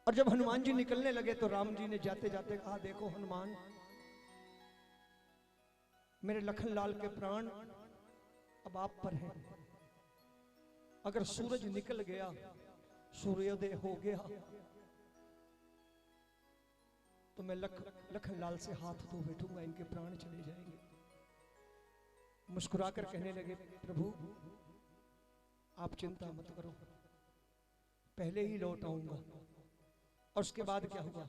और जब हनुमान जी निकलने लगे तो राम जी ने जाते जाते कहा, देखो हनुमान, मेरे लखन लाल के प्राण अब आप पर हैं। अगर सूरज निकल गया, सूर्योदय हो गया, तो मैं लखन लाल से हाथ धो बैठूंगा, इनके प्राण चले जाएंगे। मुस्कुराकर कहने लगे, प्रभु आप चिंता मत करो, पहले ही लौट आऊंगा। और उसके बाद क्या हुआ?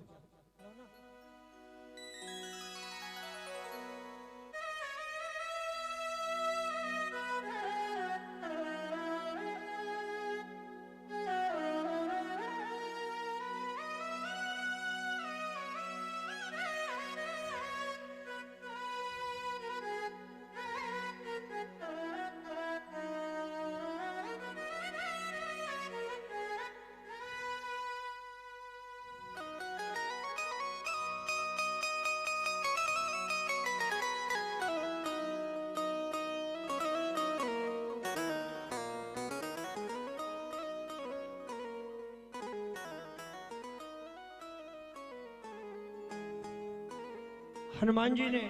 हनुमान जी ने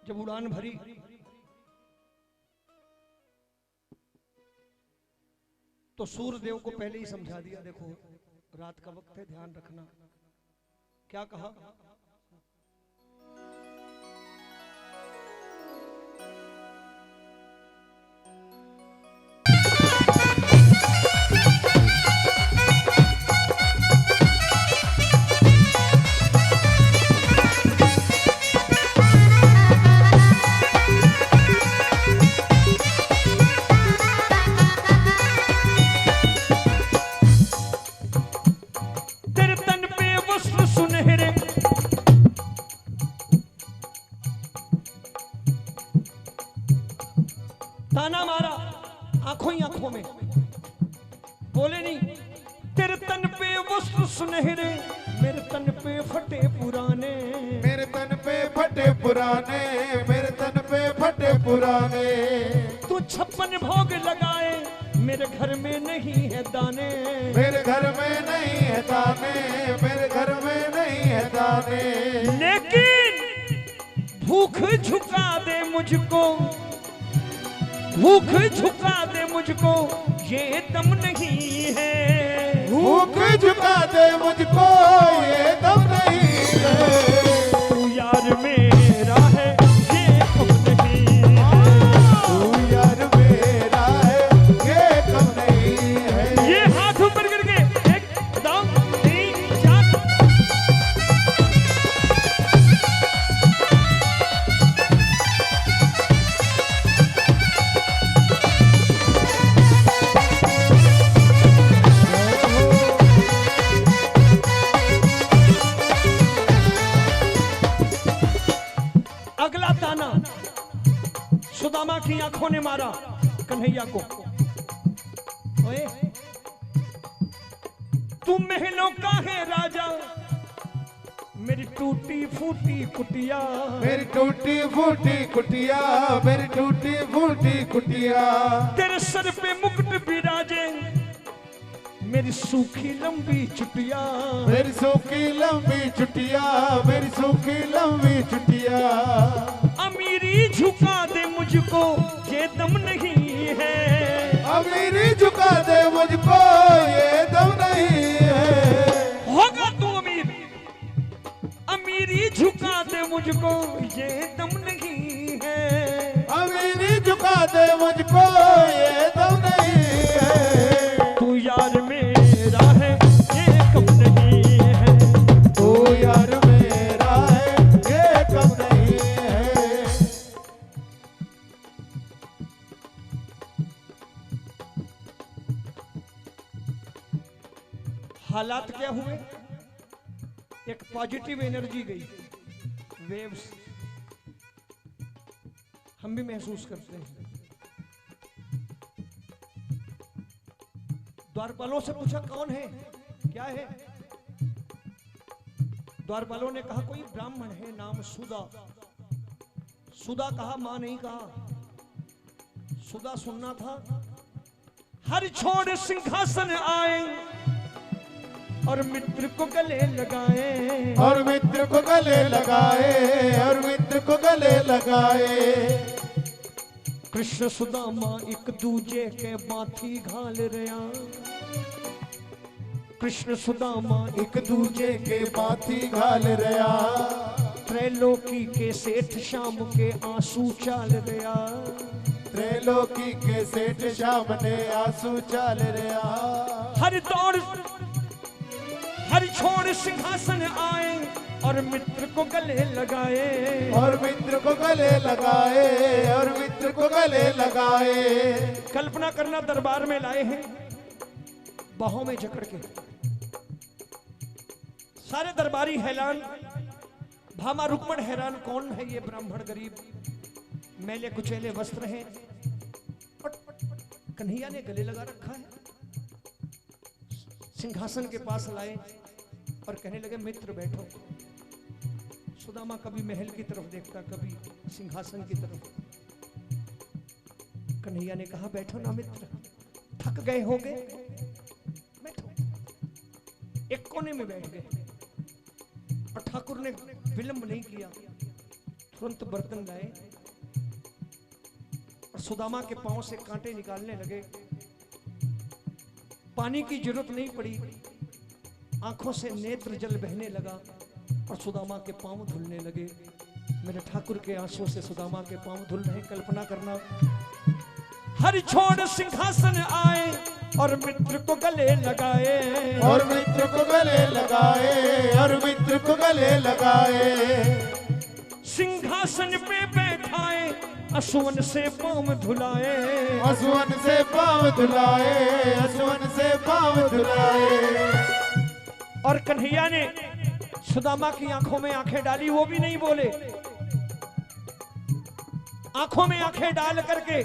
जब उड़ान भरी तो सूर्यदेव को पहले ही समझा दिया, देखो रात का वक्त है, ध्यान रखना। क्या कहा? ताना मारा आंखों ही आंखों में, बोले नहीं। तेरे तन पे वस्त्र सुनहरे, मेरे तन पे फटे पुराने, मेरे तन पे फटे पुराने, मेरे तन पे फटे पुराने। तू 56 भोग लगाए, मेरे घर में नहीं है दाने, मेरे घर में नहीं है दाने, मेरे घर में नहीं है दाने। लेकिन भूख झुका दे मुझको, भूख झुका दे मुझको, ये दम नहीं है। भूख झुका दे मुझको, ये दम नहीं है। तू यार मेरा है, ये कम नहीं है। तू यार मेरा है, ये कम नहीं है। ये हाथ ऊपर करके 1 2 3 4। अगला ताना सुदामा की आंखों ने मारा कन्हैया को, ओए तुम महलों का है राजा, मेरी टूटी फूटी कुटिया, मेरी टूटी फूटी कुटिया, मेरी टूटी फूटी कुटिया। तेरे सर पे मुकुट बिराजे, मेरी सूखी लंबी चुटिया, मेरी सूखी लंबी चुटिया, मेरी सूखी लंबी चुटिया। अमीरी झुका दे मुझको, ये दम नहीं है। अमीरी झुका दे मुझको, ये दम नहीं है। होगा तू अमीर, अमीरी झुका दे मुझको, ये दम नहीं है। अमीरी झुका दे मुझको, ये दम नहीं है। तू यार मेरा है, ये कम नहीं है। तू यार मेरा है, ये कम नहीं है। हालात क्या हुए? एक पॉजिटिव एनर्जी गई, वेव्स हम भी महसूस करते हैं। द्वारपालों से पूछा कौन है, क्या है? द्वारपालों ने कहा कोई ब्राह्मण है, नाम सुदा। सुदा कहा, मां नहीं कहा, सुदा सुनना था। हर छोड़ सिंहासन आए, और मित्र को गले लगाए, और मित्र को गले लगाए, और मित्र को गले लगाए। कृष्ण सुदामा एक दूजे के माथी घाल रहा, कृष्ण सुदामा एक दूजे के माथी घाल रहा, त्रैलोकी के सेठ श्याम के आंसू चाल रहा, त्रैलोकी के सेठ श्याम ने आंसू चाल रहा। हर दौड़ हर छोड़ सिंहासन आए और मित्र को गले लगाए, और मित्र को गले लगाए, और मित्र को गले लगाए। कल्पना करना दरबार में लाए हैं बाहों में जकड़ के, सारे दरबारी हैरान, भामा रुक्मण हैरान, कौन है ये ब्राह्मण गरीब, मैले कुचैले वस्त्र हैं, कन्हैया ने गले लगा रखा है। सिंहासन के पास लाए और कहने लगे मित्र बैठो। सुदामा कभी महल की तरफ देखता, कभी सिंहासन की तरफ। कन्हैया ने कहा बैठो ना मित्र, थक गए होगे, बैठो। एक कोने में बैठ गए और ठाकुर ने विलंब नहीं किया, तुरंत बर्तन लाए और सुदामा के पांव से कांटे निकालने लगे। पानी की जरूरत नहीं पड़ी, आंखों से नेत्र जल बहने लगा और सुदामा के पांव धुलने लगे। मेरे ठाकुर के आंसू से सुदामा के पांव धुल रहे। कल्पना करना, हर छोड़ सिंहासन आए और मित्र को गले लगाए, और मित्र को गले लगाए, और मित्र को गले लगाए। सिंहासन पे बैठाए, असुवन से पांव धुलाए, असुवन से पांव धुलाए, असुवन से पांव धुलाए। और कन्हैया ने सुदामा की आंखों में आंखें डाली, वो भी नहीं बोले। आंखों में आंखें डाल करके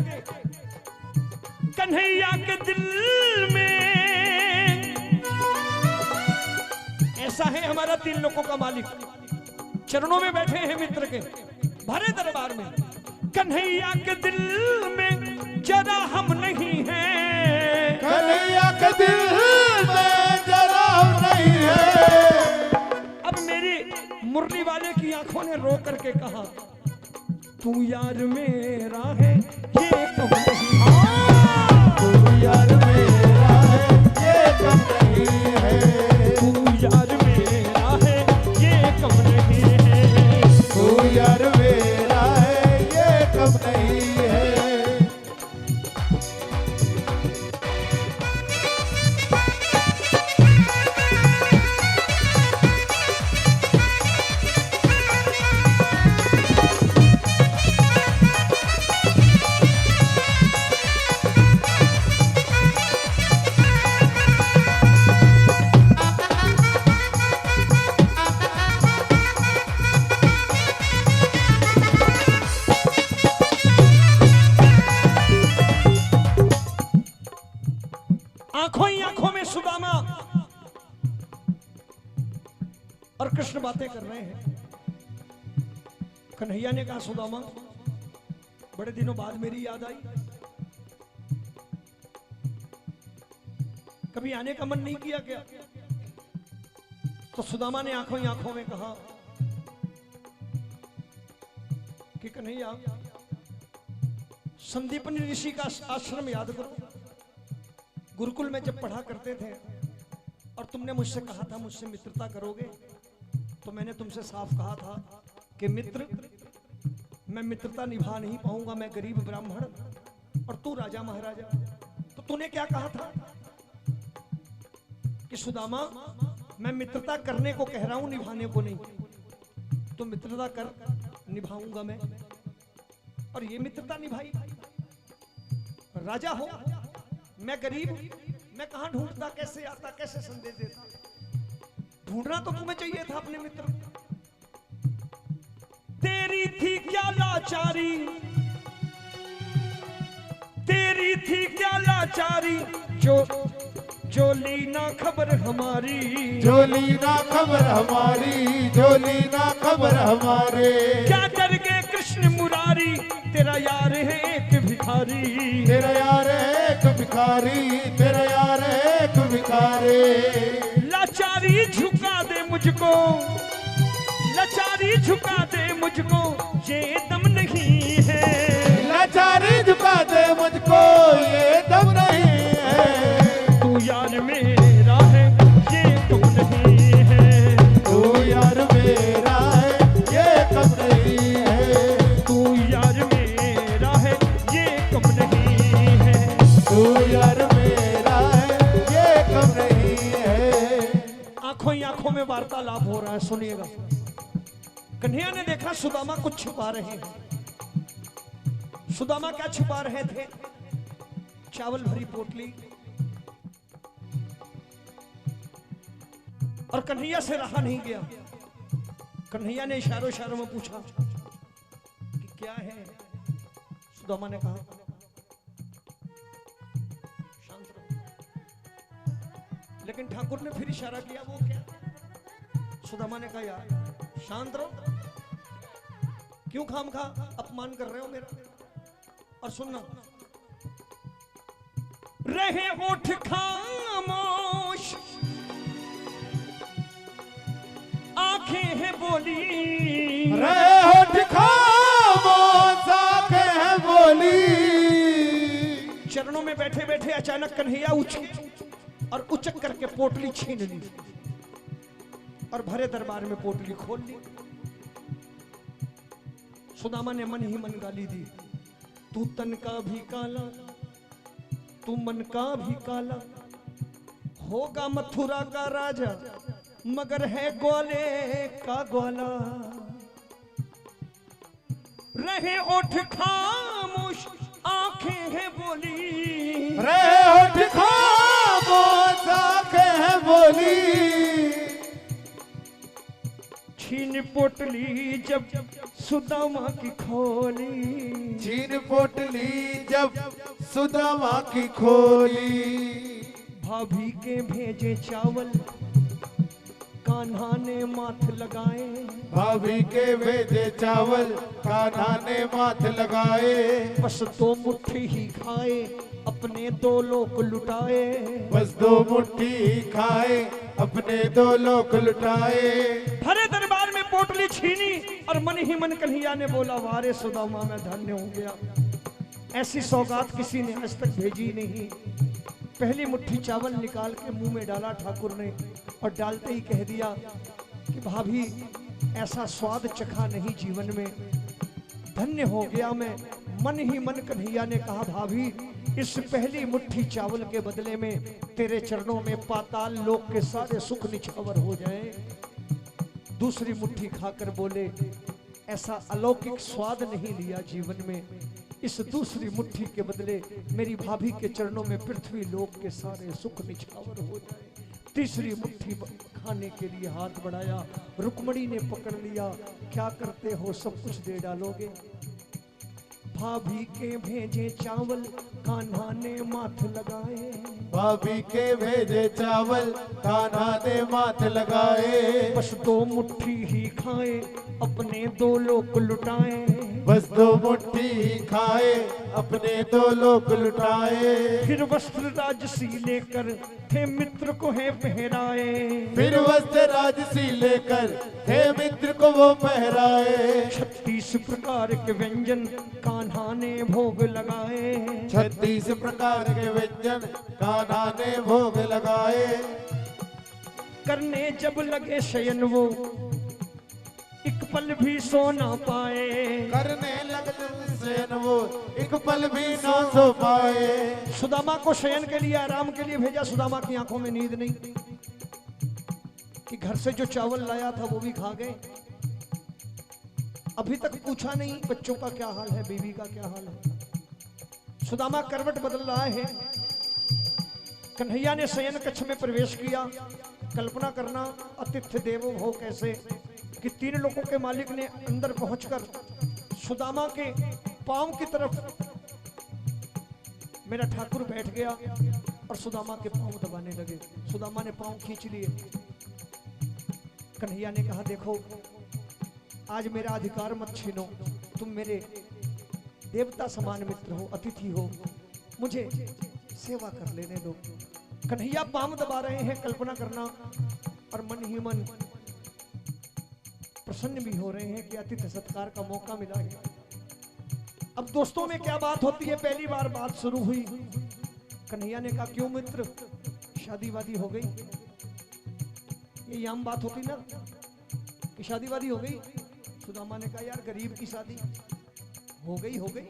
कन्हैया के दिल में, ऐसा है हमारा 3 लोगों का मालिक, चरणों में बैठे हैं मित्र के भरे दरबार में। कन्हैया के दिल में जरा हम नहीं हैं, कन्हैया के दिल में जरा हम नहीं है। अब मेरी मुरली वाले की आंखों ने रो करके कहा तू यार मेरा है ये कब नहीं, तू यार मेरा है ये कब नहीं है, तू यार मेरा है ये कब नहीं है, तू यार मेरा है ये कब नहीं है। आंखों ही आंखों में सुदामा और कृष्ण बातें कर रहे हैं। कन्हैया ने कहा सुदामा बड़े दिनों बाद मेरी याद आई, कभी आने का मन नहीं किया क्या? तो सुदामा ने आंखों ही आंखों में कहा कि कन्हैया संदीपनी ऋषि का आश्रम याद करो, गुरुकुल में जब पढ़ा करते थे और तुमने मुझसे कहा था मुझसे मित्रता करोगे, तो मैंने तुमसे साफ कहा था कि मित्र मैं मित्रता निभा नहीं पाऊंगा, मैं गरीब ब्राह्मण और तू राजा महाराजा। तो तूने क्या कहा था कि सुदामा मैं मित्रता करने को कह रहा हूं, निभाने को नहीं। तो मित्रता कर, निभाऊंगा मैं। और ये मित्रता निभाई। राजा हो, मैं गरीब, मैं कहां ढूंढता, कैसे आता, कैसे संदेश देता? ढूंढना तो तुम्हें चाहिए था अपने मित्र। तेरी थी क्या लाचारी, तेरी थी क्या लाचारी, जो ली ना खबर हमारी, जो ली ना खबर हमारी, जो ली ना खबर हमारे। क्या कर गए कृष्ण मुरारी, तेरा यार है एक भिखारी, तेरा यार है एक भिखारी, तेरा यार है एक भिखारी। लाचारी झुका दे मुझको, लाचारी झुका दे मुझको, ये दम नहीं है। लाचारी झुका दे मुझको, ये दम नहीं है। तू यार मेरा है, ये कम नहीं है। तू यार मेरा है, ये कम नहीं है। तू यार मेरा है, ये कम नहीं है। तू यार मेरा है, ये कम नहीं है। आंखों ही आंखों में वार्तालाप हो रहा है, सुनिएगा। कन्हैया ने देखा सुदामा कुछ छुपा रहे हैं। सुदामा क्या छुपा रहे थे? चावल भरी पोटली। और कन्हैया से रहा नहीं गया। कन्हैया ने इशारों इशारों में पूछा कि क्या है? सुदामा ने कहा शांत रहो। लेकिन ठाकुर ने फिर इशारा किया, वो क्या? सुदामा ने कहा यार शांत रहो, क्यों खामखा अपमान कर रहे हो मेरा? और सुनना, रहे होठ खामोश, आंखें हैं बोली। रहे होठ खामोश, आंखें हैं बोली। चरणों में बैठे बैठे अचानक कन्हैया उछक और उचक करके पोटली छीन ली और भरे दरबार में पोटली खोल ली। सुदामा ने मन ही मन गाली दी, तू तन का भी काला, तू मन का भी काला, होगा मथुरा का राजा मगर है ग्वाले का ग्वाला। रहे ओठ खामोश, आंखें हैं बोली। रहे होठ खामोश, आंखें हैं बोली। छीन पोटली जब सुदामा की खोली। छीन पोटली जब सुदामा की खोली। भाभी के भेजे चावल, कान्हा ने माथ लगाए। भाभी के भेजे चावल, कान्हा ने माथ लगाए। बस 2 मुट्ठी ही खाए, अपने 2 लोक लुटाए। बस 2 मुट्ठी खाए, अपने 2 लोक लुटाए। भरे दरबार में पोटली छीनी और मन ही मन कन्हैया ने बोला, वारे सुदामा मैं धन्य हो गया, ऐसी सौगात किसी ने आज तक भेजी नहीं। पहली मुट्ठी चावल निकाल के मुंह में डाला ठाकुर ने और डालते ही कह दिया कि भाभी ऐसा स्वाद चखा नहीं जीवन में, धन्य हो गया मैं। मन ही मन कन्हैया ने कहा, भाभी इस पहली मुट्ठी चावल के बदले में तेरे चरणों में पाताल लोक के सारे सुख निछावर हो जाए। दूसरी मुट्ठी खाकर बोले, ऐसा अलौकिक स्वाद नहीं लिया जीवन में, इस दूसरी मुट्ठी के बदले मेरी भाभी के चरणों में पृथ्वी लोक के सारे सुख निछावर हो जाए। तीसरी मुट्ठी खाने के लिए हाथ बढ़ाया, रुक्मणी ने पकड़ लिया, क्या करते हो सब कुछ दे डालोगे? भाभी के भेजे चावल, कान्हा ने माथ लगाए। भाभी के भेजे चावल, कान्हा ने माथ लगाए। बस 2 मुट्ठी ही खाए, अपने 2 लोक लुटाए। बस 2 मुट्ठी खाए, अपने 2 लोक लुटाए। फिर वस्त्र राजसी लेकर थे मित्र को है पहराए। फिर वस्त्र राजसी लेकर थे मित्र को वो पहराए। 36 प्रकार के व्यंजन कान्हा ने भोग लगाए। 36 प्रकार के व्यंजन कान्हा ने भोग लगाए। करने जब लगे शयन वो एक पल भी सो ना पाए। करने लगे शयन वो एक पल भी ना सो पाए। सुदामा को शयन के लिए, आराम के लिए भेजा। सुदामा की आंखों में नींद नहीं कि घर से जो चावल लाया था वो भी खा गए। अभी तक पूछा नहीं बच्चों का क्या हाल है, बीवी का क्या हाल है। सुदामा करवट बदल रहा है। कन्हैया ने शयन कक्ष में प्रवेश किया। कल्पना करना अतिथि देवो भव कैसे कि 3 लोगों के मालिक ने अंदर पहुंचकर सुदामा के पांव की तरफ मेरा ठाकुर बैठ गया और सुदामा के पांव दबाने लगे। सुदामा ने पांव खींच लिए। कन्हैया ने कहा, देखो आज मेरा अधिकार मत छीनो, तुम मेरे देवता समान मित्र हो, अतिथि हो, मुझे सेवा कर लेने दो। कन्हैया पाम दबा रहे हैं, कल्पना करना, और मन ही मन प्रसन्न भी हो रहे हैं कि अतिथि सत्कार का मौका मिला है। अब दोस्तों में क्या बात होती है, पहली बार बात शुरू हुई। कन्हैया ने कहा क्यों मित्र, शादी वादी हो गई? ये आम बात होती ना कि शादी वादी हो गई। सुदामा ने कहा यार गरीब की शादी हो गई हो गई।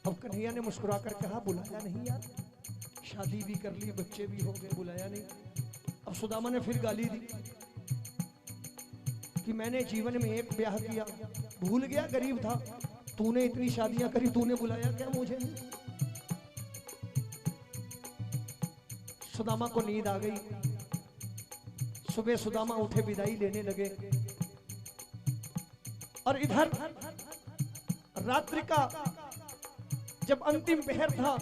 अब कन्हैया ने मुस्कुरा कर कहा बुलाया नहीं यार, शादी भी कर ली, बच्चे भी हो गए, बुलाया नहीं। अब सुदामा ने फिर गाली दी कि मैंने जीवन में एक ब्याह किया, भूल गया गरीब था, तूने इतनी शादियां करी, तूने बुलाया क्या मुझे? सुदामा को नींद आ गई। सुबह सुदामा उठे, विदाई लेने लगे, और इधर रात्रि का जब अंतिम पहर था,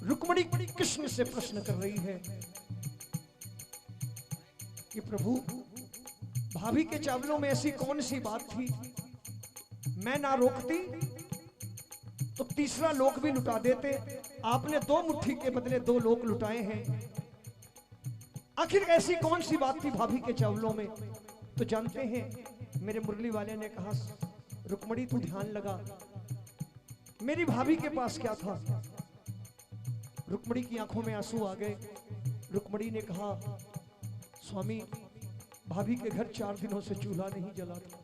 रुक्मिणी कृष्ण से प्रश्न कर रही है कि प्रभु भाभी के चावलों में ऐसी कौन सी बात थी, मैं ना रोकती तो तीसरा लोक भी लुटा देते, आपने 2 मुट्ठी के बदले 2 लोक लुटाए हैं। आखिर ऐसी कौन सी बात थी भाभी के चावलों में? तो जानते हैं, मेरे मुरली वाले ने कहा रुक्मिणी तू ध्यान लगा, मेरी भाभी के पास क्या था? रुक्मिणी की आंखों में आंसू आ गए। रुक्मिणी ने कहा स्वामी भाभी के घर 4 दिनों से चूल्हा नहीं जला था।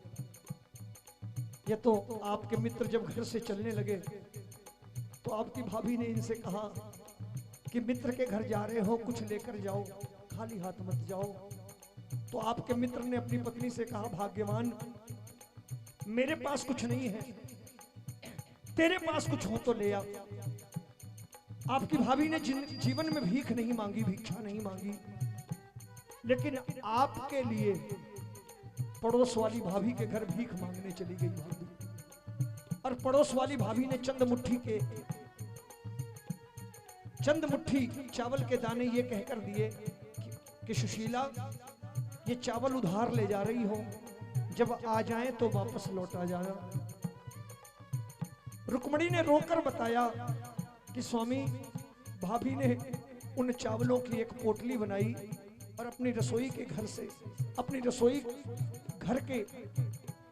ये तो आपके मित्र जब घर से चलने लगे तो आपकी भाभी ने इनसे कहा कि मित्र के घर जा रहे हो, कुछ लेकर जाओ, खाली हाथ मत जाओ। तो आपके मित्र ने अपनी पत्नी से कहा भाग्यवान मेरे पास कुछ नहीं है, तेरे पास कुछ हो तो ले आ। आपकी भाभी ने जीवन में भीख नहीं मांगी, भिक्षा नहीं मांगी, लेकिन आपके लिए पड़ोस वाली भाभी के घर भीख मांगने चली गई भाभी। और पड़ोस वाली भाभी ने चंद मुट्ठी चावल के दाने ये कहकर दिए कि सुशीला ये चावल उधार ले जा रही हो, जब आ जाए तो वापस लौटा जाना। रुक्मिणी ने रोकर बताया कि स्वामी भाभी ने उन चावलों की एक पोटली बनाई और अपनी रसोई के घर से, अपनी रसोई घर के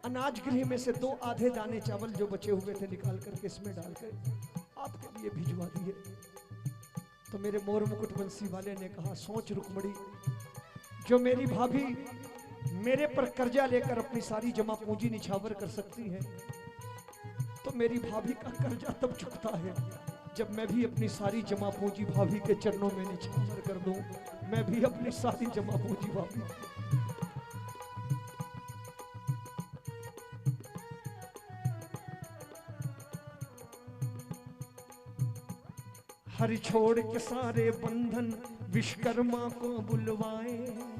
अनाज गृह में से 2 आधे दाने चावल जो बचे हुए थे निकाल करके इसमें डालकर आपके लिए भिजवा दिए। तो मेरे मोर मुकुट बंसी वाले ने कहा सोच रुक्मिणी, जो मेरी भाभी मेरे पर कर्जा लेकर अपनी सारी जमा पूंजी निछावर कर सकती है, तो मेरी भाभी का कर्जा तब चुकता है जब मैं भी अपनी सारी जमा पूंजी भाभी के चरणों में निछावर कर दूं। मैं भी अपनी सारी जमा पूंजी भाभी। हरि छोड़ के सारे बंधन विश्वकर्मा को बुलवाए,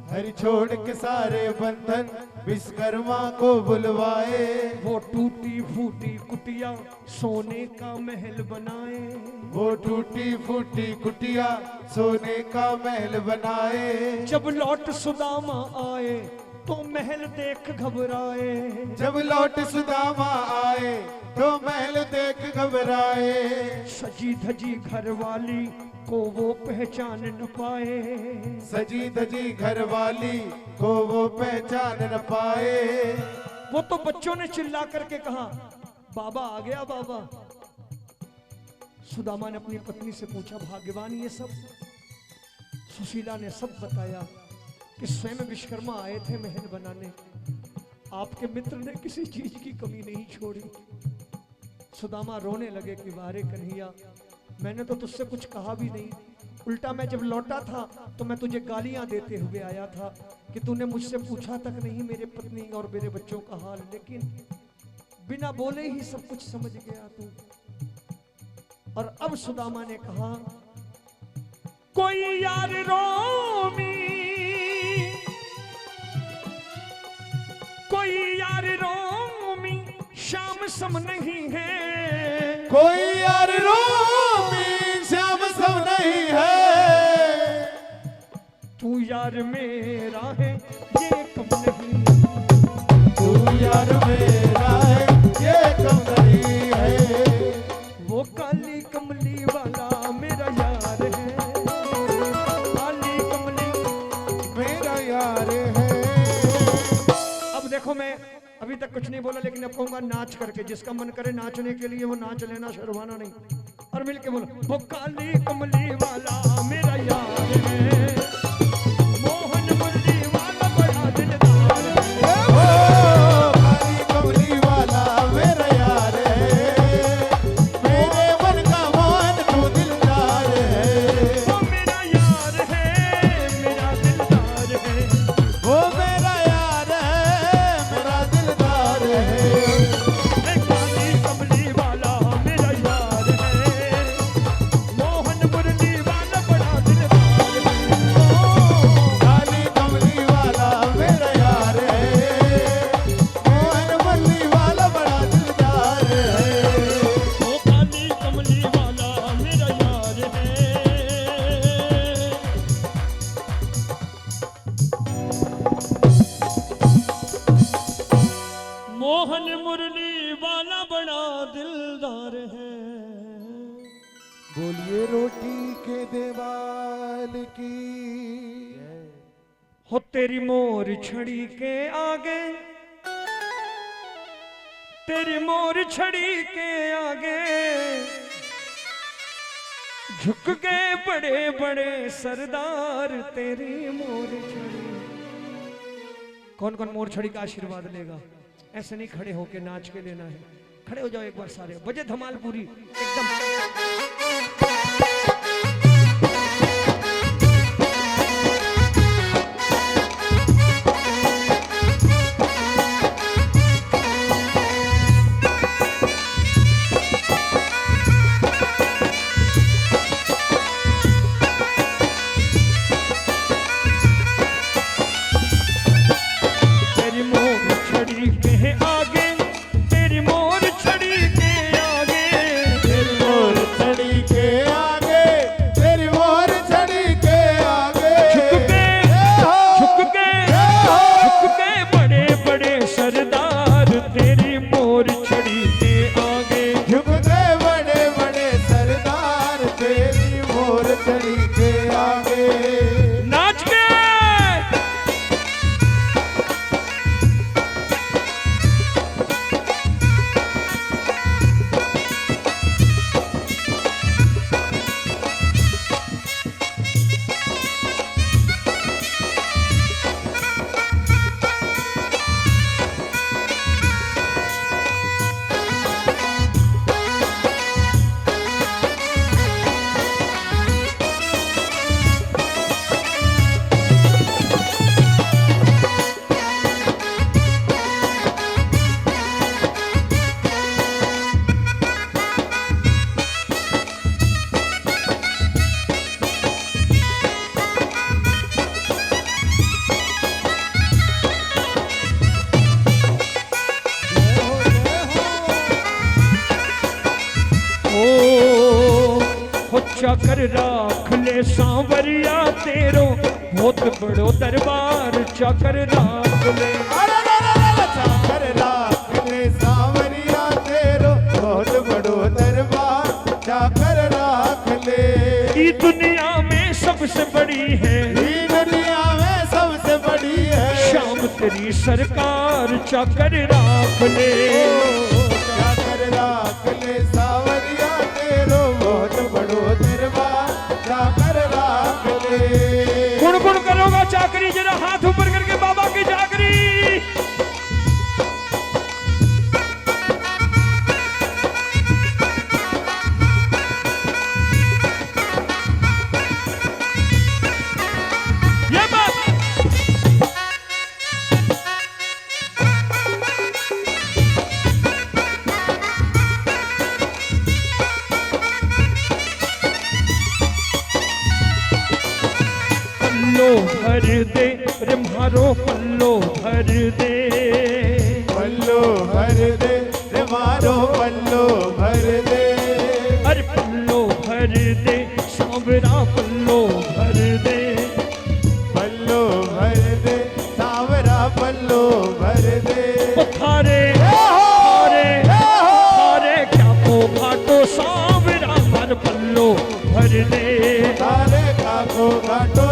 हरि छोड़ के सारे बंधन विश्वकर्मा को बुलवाए। वो टूटी फूटी कुटिया सोने का महल बनाए, वो टूटी फूटी कुटिया सोने का महल बनाए। जब लौट सुदामा आए तो महल देख घबराए, जब लौट सुदामा आए तो महल देख घबराए। सजी धजी घर वाली को वो पहचान न पाए, सजी धजी घर वाली को वो पहचान न पाए। वो तो बच्चों ने चिल्ला करके कहा बाबा आ गया बाबा। सुदामा ने अपनी पत्नी से पूछा भाग्यवान ये सब? सुशीला ने सब बताया कि स्वयं विश्वकर्मा आए थे महल बनाने, आपके मित्र ने किसी चीज की कमी नहीं छोड़ी। सुदामा रोने लगे कि वारे कन्हैया, मैंने तो तुझसे कुछ कहा भी नहीं, उल्टा मैं जब लौटा था तो मैं तुझे गालियां देते हुए आया था कि तूने मुझसे पूछा तक नहीं मेरे पत्नी और मेरे बच्चों का हाल, लेकिन बिना बोले ही सब कुछ समझ गया तू। और अब सुदामा ने कहा कोई यार रोमी, कोई यार रोमी श्याम सम नहीं है, कोई यार रोमी श्याम सम नहीं है। तू यार मेरा है ये कम नहीं, तू यार मेरा है ये कम नहीं है। वो काली कमली वाला मेरा यार मैं अभी तक कुछ नहीं बोला, लेकिन अब कहूंगा नाच करके। जिसका मन करे नाचने के लिए वो नाच लेना, शर्माना नहीं। और मिलके बोलो, वो काली कमली वाला मेरा यार है, मोहन मुरली वाला बड़ा दिलदार है। काली कमली वाला मेरा यार है, मेरे मन का मोहन तू दिलदार है। वो मेरा यार है, मेरा दिलदार है, वो मेरा यार है, मेरा दिलदार है। काली कमली वाला मेरा यार है, मोहन मुरली वाला बड़ा दिलदार है। काली कमली वाला मेरा यार है, मोहन मुरली वाला बड़ा दिलदार है। वो काली कमली वाला मेरा यार है। मोहन मुरली वाला बड़ा दिलदार है। बोलिए रोटी के देवाल की। हो तेरी मोर छड़ी के आगे, तेरी मोर छड़ी के आगे झुक गए बड़े बड़े सरदार। तेरी मोर छड़ी। कौन कौन मोर छड़ी का आशीर्वाद लेगा? ऐसे नहीं खड़े होके नाच के लेना है, खड़े हो जाओ एक बार सारे, बजे धमाल पूरी एकदम। तेरी मोर छड़ी के आगे, तेरी मोर छड़ी के आगे, तेरी मोर छड़ी के आगे, तेरी मोर छड़ी के आगे झुक गए बड़े बड़े सरदार। तेरी मोर छड़ी के आगे झुक गए बड़े बड़े सरदार, तेरी मोर छड़ी के आगे। नाच के। चाकर राख ले सांवरिया तेरो बहुत बड़ो दरबार। चाकर राख ले, चाकर राख ले सांवरिया तेरो बहुत बड़ो दरबार। चाकर राख ले, ई दुनिया में सबसे बड़ी है, ये दुनिया में सबसे बड़ी है शाम तेरी सरकार। चाकर राख ले, चाकर राख ले सांवरिया तेरो बहुत बड़ो दरबार। चाकर राख ले। गुण गुण करोगा चाकरी, जरा हाथ ऊपर करके बाबा की चाकरी। ये बात पल्लो भर दे रे मारो, पल्लो भर दे, पल्लो भर दे रे मारो, पल्लो भर दे। अरे पल्लो भर दे सांवरा, पल्लो भर दे, पल्लो भर दे सांवरा, पल्लो भर दे। थारे थारे थारे क्या को घाटो सांवरा, मर पल्लो भर दे। तारे का को घाटो